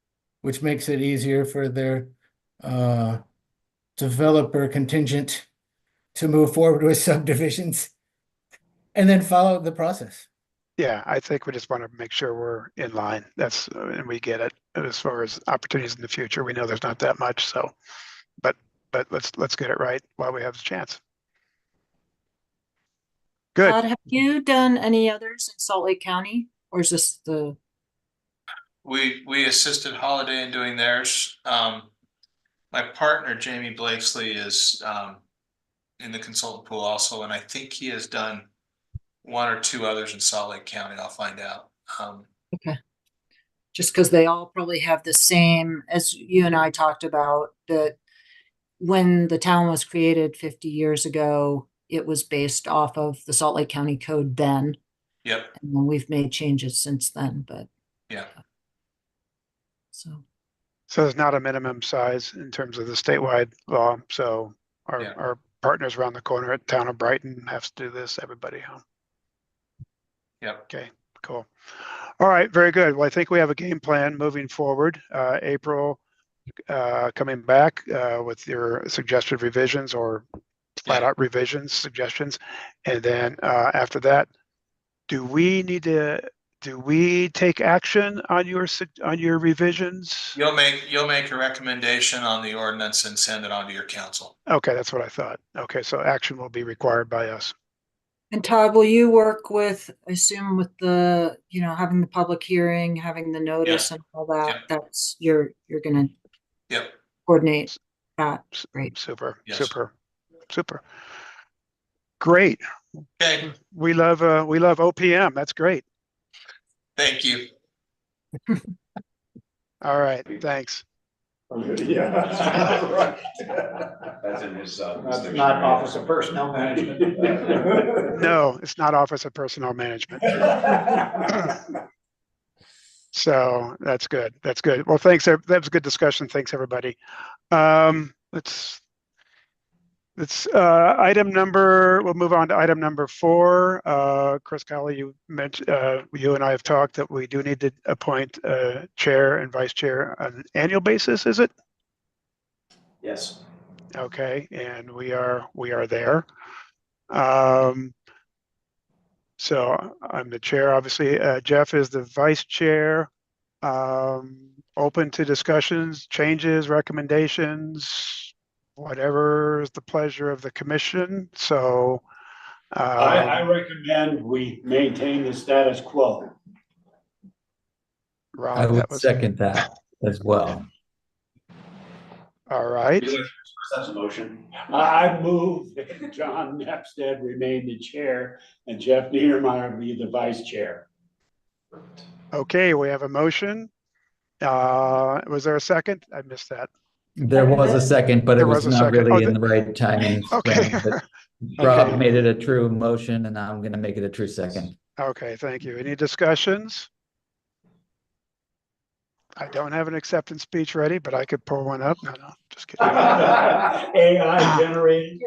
which makes it easier for their developer contingent to move forward with subdivisions and then follow the process.
Yeah, I think we just want to make sure we're in line. And we get it. As far as opportunities in the future, we know there's not that much. So, but let's get it right while we have the chance. Good.
Todd, have you done any others in Salt Lake County, or is this the?
We assisted Holiday in doing theirs. My partner, Jamie Blakesley, is in the consultant pool also, and I think he has done 1 or 2 others in Salt Lake County. I'll find out.
Okay. Just because they all probably have the same, as you and I talked about, that when the town was created 50 years ago, it was based off of the Salt Lake County code then.
Yep.
And we've made changes since then, but.
Yeah.
So,
So there's not a minimum size in terms of the statewide law. So
Yeah.
our partners around the corner at Town of Brighton have to do this, everybody, huh?
Yep.
Okay, cool. All right, very good. Well, I think we have a game plan moving forward. April, coming back with your suggested revisions or flat out revisions, suggestions. And then after that, do we take action on your revisions?
You'll make a recommendation on the ordinance and send it on to your council.
Okay, that's what I thought. Okay, so action will be required by us.
And Todd, will you work with, I assume with the, having the public hearing, having the notice and all that,
Yep.
that's, you're gonna
Yep.
coordinate that. Great.
Super,
Yes.
super. Great.
Okay,
We love OPM. That's great.
thank you.
All right, thanks.
Yeah. Right.
That's in his,
That's not Office of Personnel Management.
No, it's not Office of Personnel Management. So that's good. That's good. Well, thanks. That was a good discussion. Thanks, everybody. Let's we'll move on to item number 4. Chris Colley, you mentioned, you and I have talked that we do need to appoint chair and vice chair on an annual basis, is it?
yes.
Okay, and we are there. So I'm the chair, obviously. Jeff is the vice chair. Open to discussions, changes, recommendations, whatever is the pleasure of the commission. So
I recommend we maintain the status quo.
Rob,
I would
that was
second that as well.
all right.
That's a motion.
I move that John Nepstead remain the chair and Jeff Niedermeyer be the vice chair.
Okay, we have a motion. Was there a second? I missed that.
There was a second, but it
There
was
was a
not
second.
really
Oh,
in the right timing.
Okay.
But
Okay.
Rob made it a true motion and I'm going to make it a true second.
Okay, thank you. Any discussions? I don't have an acceptance speech ready, but I could pull one up. No, just kidding.
AI generated.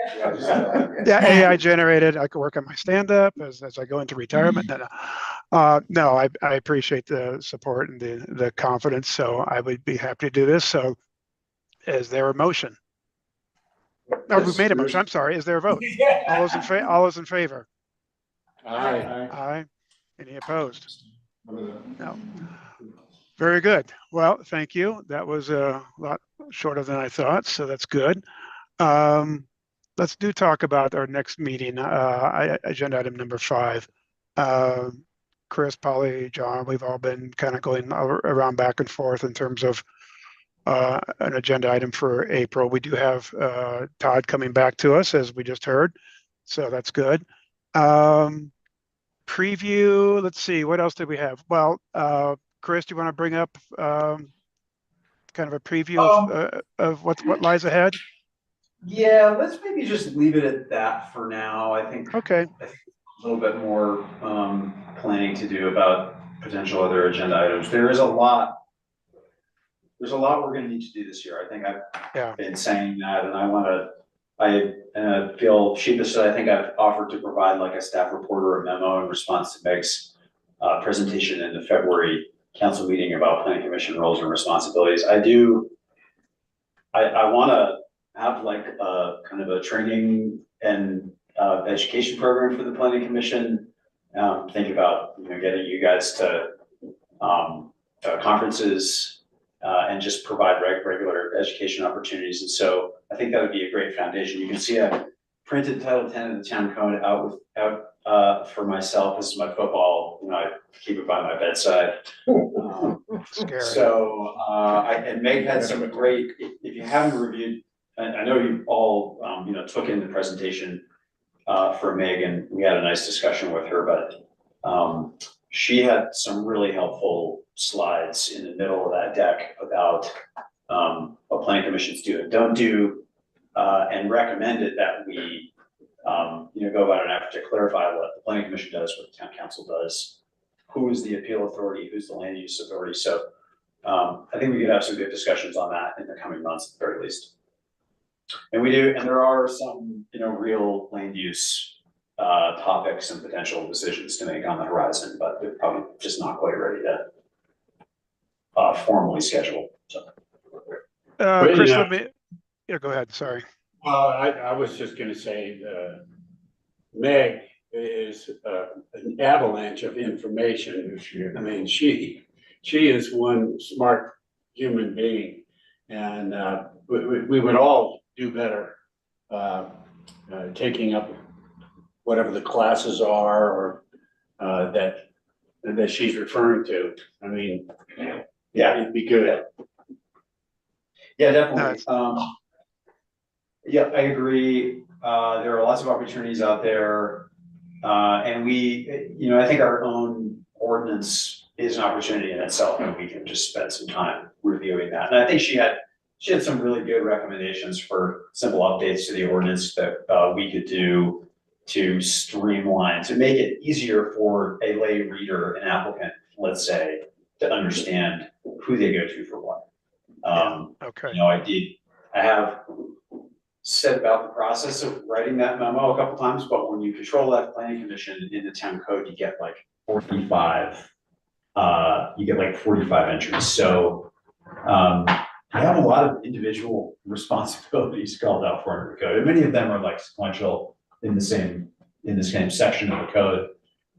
Yeah, AI generated. I could work on my stand-up as I go into retirement. No, I appreciate the support and the confidence. So I would be happy to do this. So is there a motion? No, we made a motion. I'm sorry. Is there a vote? All those in favor?
Aye.
Aye. Any opposed? No. Very good. Well, thank you. That was a lot shorter than I thought, so that's good. Let's talk about our next meeting, agenda item number 5. Chris, Polly, John, we've all been kind of going around back and forth in terms of an agenda item for April. We do have Todd coming back to us, as we just heard, so that's good. Preview, let's see, what else did we have? Well, Chris, do you want to bring up kind of a preview of what lies ahead?
Yeah, let's maybe just leave it at that for now. I think
Okay.
a little bit more planning to do about potential other agenda items. There's a lot we're going to need to do this year. I think I've been saying that, and I feel sheepish that I think I've offered to provide like a staff report or a memo in response to Meg's presentation in the February council meeting about planning commission roles and responsibilities. I want to have like a kind of a training and education program for the planning commission. Think about getting you guys to conferences and just provide regular education opportunities. And so I think that would be a great foundation. You can see a printed Title 10 of the town code out for myself. This is my football. I keep it by my bedside. So and Meg had some great. If you haven't reviewed, I know you all took in the presentation for Meg, and we had a nice discussion with her. But she had some really helpful slides in the middle of that deck about what planning commissions do and don't do, and recommended that we go about an effort to clarify what the planning commission does, what the town council does, who is the appeal authority, who's the land use authority. So I think we could have some good discussions on that in the coming months at the very least. And there are some, real land use topics and potential decisions to make on the horizon, but they're probably just not quite ready to formally schedule, so.
Chris, go ahead, sorry.
I was just gonna say, Meg is an avalanche of information. I mean, she is one smart human being, and we would all do better taking up whatever the classes are or that she's referring to. I mean, yeah, it'd be good.
Yeah, definitely. Yeah, I agree. There are lots of opportunities out there. And I think our own ordinance is an opportunity in itself, and we can just spend some time reviewing that. And I think she had some really good recommendations for simple updates to the ordinance that we could do to streamline, to make it easier for a lay reader, an applicant, let's say, to understand who they go to for what.
Okay.
I have said about the process of writing that memo a couple times, but when you control that planning commission in the town code, you get like 45 entries. So I have a lot of individual responsibilities called out for in the code, and many of them are like sequential in the same section of the code.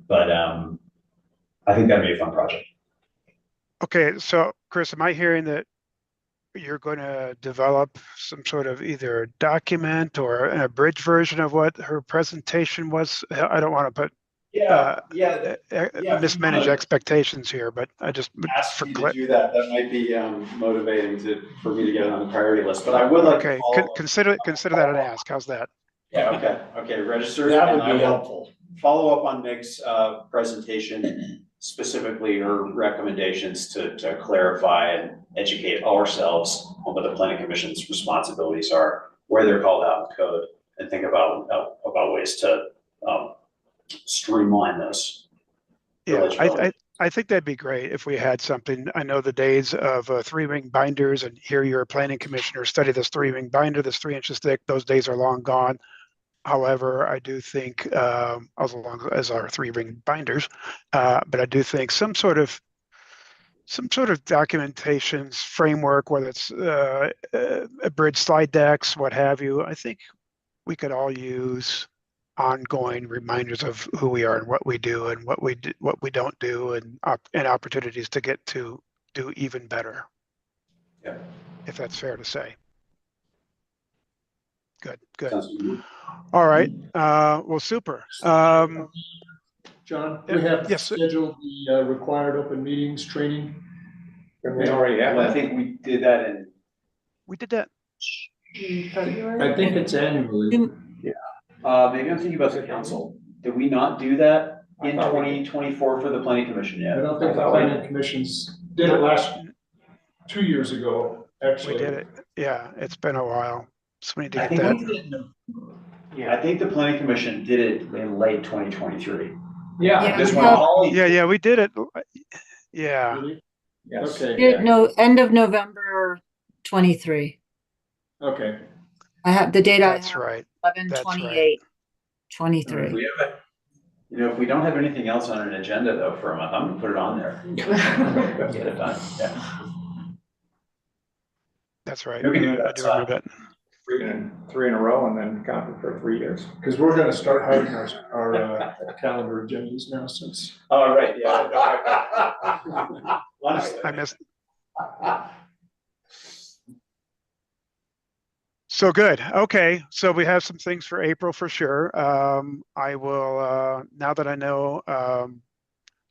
But I think that'd be a fun project.
Okay, so Chris, am I hearing that you're going to develop some sort of either document or an abridged version of what her presentation was? I don't want to put mismanage expectations here, but I just
ask you to do that. That might be motivating for me to get it on the priority list. But I would like to
consider that an ask. How's that?
Yeah. Okay. Register.
That would be helpful.
Follow up on Meg's presentation, specifically her recommendations to clarify and educate ourselves on what the planning commission's responsibilities are, where they're called out in the code, and think about ways to streamline those.
Yeah, I think that'd be great if we had something. I know the days of 3-ring binders and here you're a planning commissioner, study this 3-ring binder that's 3 inches thick. Those days are long gone. However, I do think, as long as our 3-ring binders, but I do think some sort of documentation framework, whether it's abridged slide decks, what have you. I think we could all use ongoing reminders of who we are and what we do and what we don't do, and opportunities to get to do even better.
Yeah,
if that's fair to say. Good.
All
right. Well, super.
John, we have scheduled the required open meetings training.
We already have.
I think we did that
We did that.
I think it's annually.
Maybe I'm thinking about the council. Did we not do that in 2024 for the planning commission yet?
I don't think the planning commissions did it last 2 years ago, actually.
We did it. Yeah, it's been a while. So we need to get that.
I think the planning commission did it in late 2023.
Yeah,
we did it. Yeah.
Really?
Yes.
Okay.
No, end of November 23.
Okay.
I have the date.
That's right.
11/28/23.
We have if we don't have anything else on an agenda though for a month, I'm gonna put it on there. Get it done. Yeah.
That's right.
You can do that.
I do remember that.
Three in a row and then count it for 3 years.
Because we're going to start hiding our calendar agendas now since.
Oh, right, yeah.
I missed. So good. Okay. So we have some things for April for sure. I will, now that I know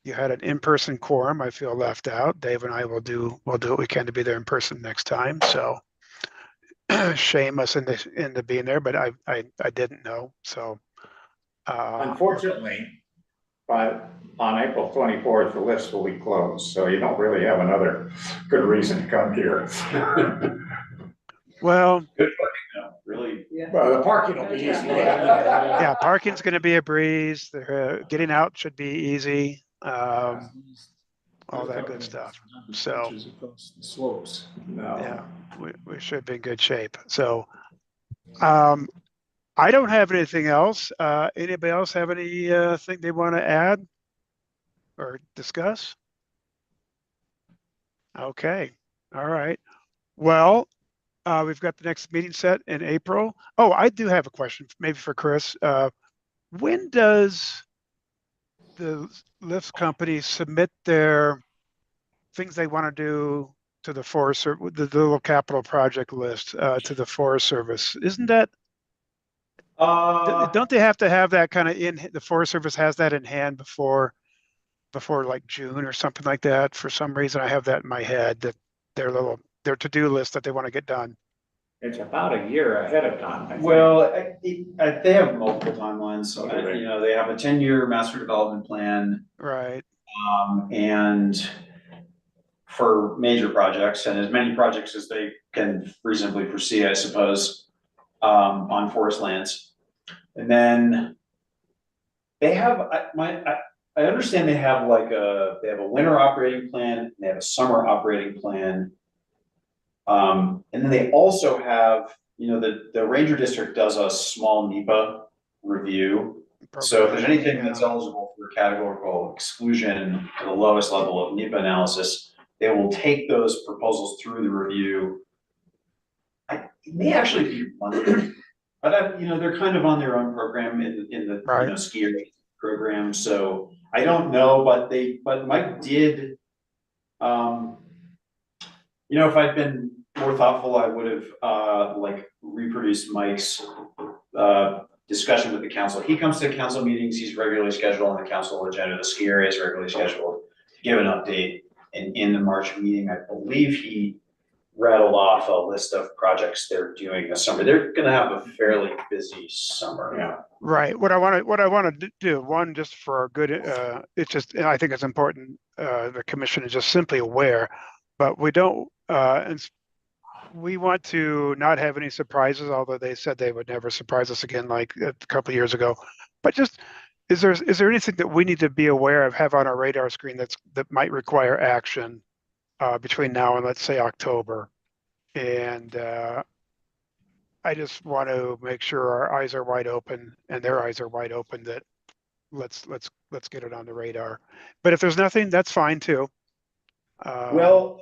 you had an in-person quorum, I feel left out. Dave and I will do what we can to be there in person next time. So shame us into being there, but I didn't know. So
unfortunately, but on April 24th, the list will be closed, so you don't really have another good reason to come here.
Well,
good parking though, really.
Yeah. Well, the parking will be easy.
Yeah, parking's going to be a breeze. Getting out should be easy. all that good stuff. So,
Pitches across the slopes.
yeah, we should be in good shape. So, I don't have anything else. Anybody else have any thing they want to add or discuss? Okay, all right. Well, we've got the next meeting set in April. Oh, I do have a question, maybe for Chris. When does the lift company submit their things they want to do to the Forest, the little capital project list to the Forest Service? Isn't that, don't they have to have that kind of the Forest Service has that in hand before like June or something like that? For some reason, I have that in my head that their to-do list that they want to get done.
It's about a year ahead of time, I think.
Well, they have multiple timelines, so, you know, they have a 10-year master development plan.
Right.
And for major projects and as many projects as they can reasonably foresee, I suppose, on forest lands. And then they have, I understand they have they have a winter operating plan, and they have a summer operating plan. And then they also have, you know, the Ranger District does a small NEPA review. So if there's anything that's eligible for categorical exclusion at the lowest level of NEPA analysis, they will take those proposals through the review. It may actually be funded, but you know, they're kind of on their own program in the you know, skier program. So I don't know, but Mike did, you know, if I'd been more thoughtful, I would have reproduced Mike's discussion with the council. He comes to council meetings, he's regularly scheduled on the council agenda. The ski area is regularly scheduled to give an update. And in the March meeting, I believe he rattled off a list of projects they're doing this summer. They're gonna have a fairly busy summer.
Yeah.
Right. What I want to do, one, just for our good, it's just, I think it's important, the commission is just simply aware, but we don't, and we want to not have any surprises, although they said they would never surprise us again, like a couple of years ago. But just, is there anything that we need to be aware of, have on our radar screen that might require action between now and, let's say, October? And I just want to make sure our eyes are wide open and their eyes are wide open that let's get it on the radar. But if there's nothing, that's fine too.
Well,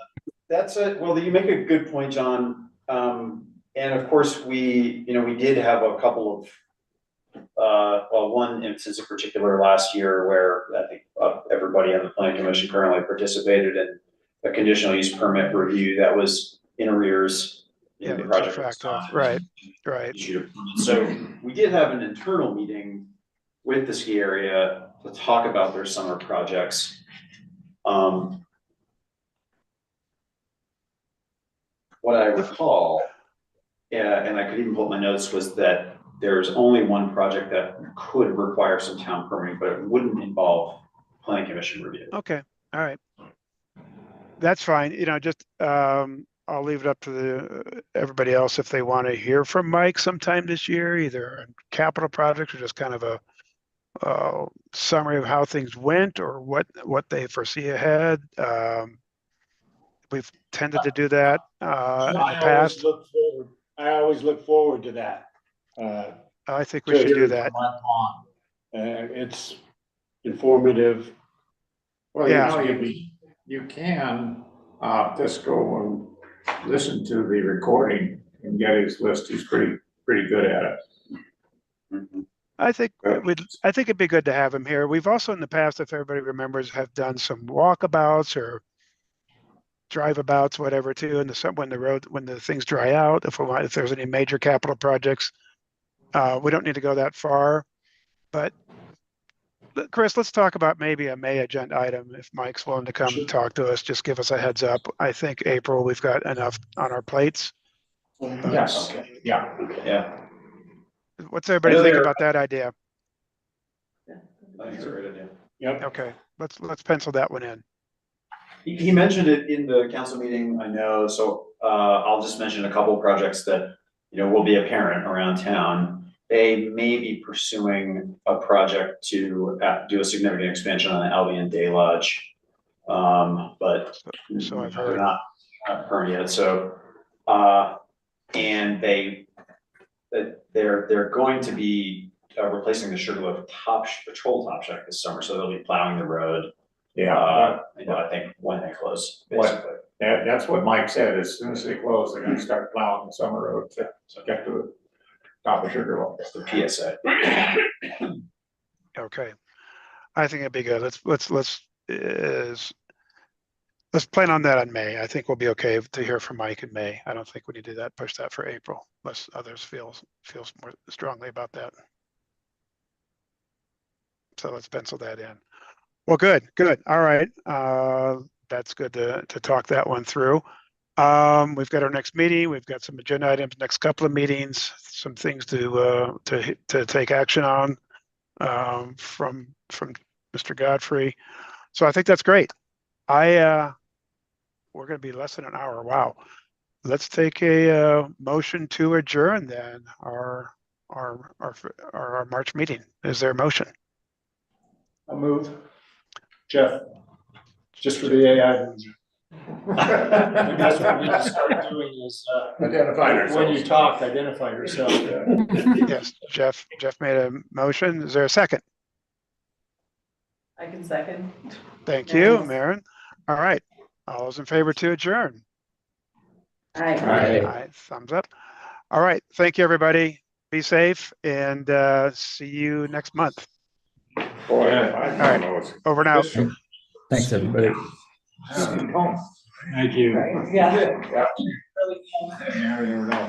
you make a good point, John. And of course, we did have a couple of, one instance in particular last year where I think everybody on the planning commission currently participated in a conditional use permit review that was in arrears.
Yeah,
the project
right.
So we did have an internal meeting with the ski area to talk about their summer projects. What I recall, and I could even pull up my notes, was that there's only one project that could require some town permitting, but it wouldn't involve planning commission review.
Okay, all right. That's fine. You know, just I'll leave it up to everybody else if they want to hear from Mike sometime this year, either on capital projects or just kind of a summary of how things went or what they foresee ahead. We've tended to do that in the past.
I always look forward to that.
I think we should do that.
It's informative.
Well,
yeah.
You can just go and listen to the recording and get his list. He's pretty good at it.
Mm-hmm.
I think it'd be good to have him here. We've also in the past, if everybody remembers, have done some walkabouts or drive-abouts, whatever, too, in when the things dry out. If there's any major capital projects, we don't need to go that far. But Chris, let's talk about maybe a May agenda item. If Mike's willing to come talk to us, just give us a heads up. I think April, we've got enough on our plates.
Yes. Okay. Yeah.
What's everybody think about that idea?
I think it's a great idea.
Yep.
Okay, let's pencil that one in.
He mentioned it in the council meeting, I know, so I'll just mention a couple of projects that, you know, will be apparent around town. They may be pursuing a project to do a significant expansion on the Albion Day Lodge. But
So I've
they're
heard.
not current yet, so, and they're going to be replacing the Sugarloaf patrol top check this summer, so they'll be plowing the road.
Yeah,
I think when they close,
What?
basically.
that's what Mike said, as soon as they close, they're gonna start plowing the summer road to get to the top of Sugarloaf.
That's the PSA.
Okay. I think it'd be good. Let's plan on that in May. I think we'll be okay to hear from Mike in May. I don't think we need to do that, push that for April, unless others feels more strongly about that. So let's pencil that in. Well, good. All right. That's good to talk that one through. We've got our next meeting. We've got some agenda items, next couple of meetings, some things to take action on from Mr. Godfrey. So I think that's great. We're going to be less than an hour. Wow. Let's take a motion to adjourn then our March meeting. Is there a motion?
I'll move. Jeff, just for the AI. Maybe that's what we need to start doing is,
Identify
when
ourselves.
you talk, identify yourself.
Yes, Jeff made a motion. Is there a second?
I can second.
Thank you,
Yes.
Maren. All right. All those in favor to adjourn?
Aye.
Aye, thumbs up. All right. Thank you, everybody. Be safe and see you next month.
Boy,
Yeah.
I
right.
don't know.
Over and out.
Thanks, everybody.
Thank you.
Yeah.
Yeah.
Really good.
Yeah, you never know.